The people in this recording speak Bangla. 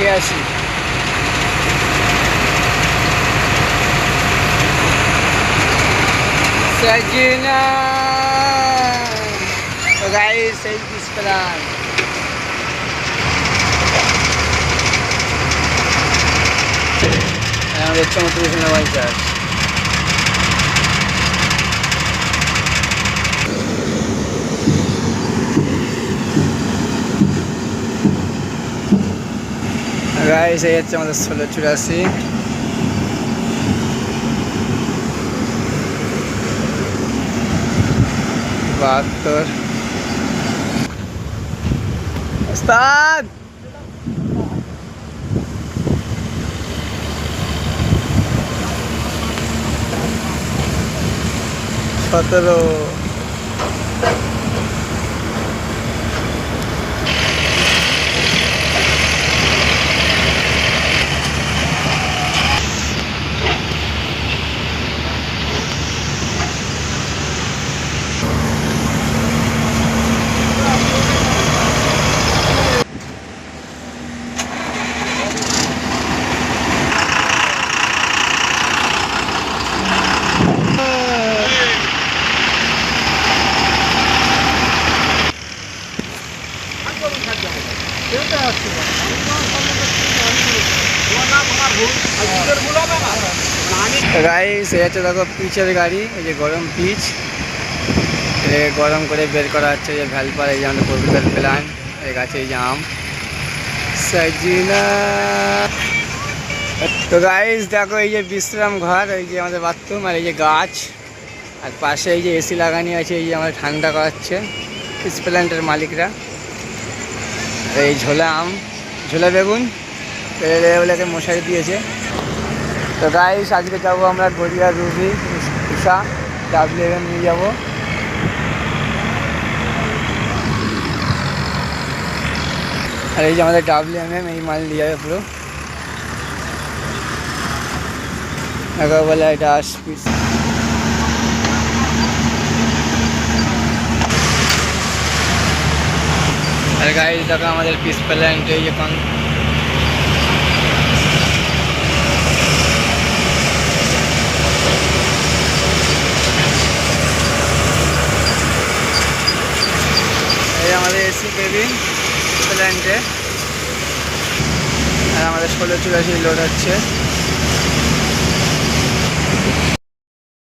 86। सजना तो गाइस सही किस प्लान আমাদের 34 মোবাইল চার্জ। গাইস এই হচ্ছে আমাদের 1684 72 उस्ताद 17। গাইস এই হচ্ছে দেখো পিচের গাড়ি, এই যে গরম পিচ গরম করে বের করা হচ্ছে। যে ভ্যালপার এই যে আমাদের প্রকৃতির প্ল্যান, এই গাছে এই যে আম সজিনা। তো গাইস দেখো এই যে বিশ্রাম ঘর, এই যে আমাদের বাথরুম, আর এই যে গাছ, আর পাশে এই যে এসি লাগানি আছে, এই যে আমাদের ঠান্ডা করাচ্ছে পিস প্ল্যান্টের মালিকরা। এই ঝোলা আম, ঝোলা বেগুন ওগুলোকে মশারি দিয়েছে। তো গাইস আজকে যাবো আমরা গড়িয়া রুবি উষা WM নিয়ে যাবো। আর এই যে আমাদের WM এই মাল নিয়ে যাবে পুরো বলে এটা স্পিড। আর গাইস দেখো আমাদের পিস প্ল্যান্ট এই যে আমাদের এসি কেবিন প্ল্যান্টে, আর আমাদের 1684 লোড হচ্ছে।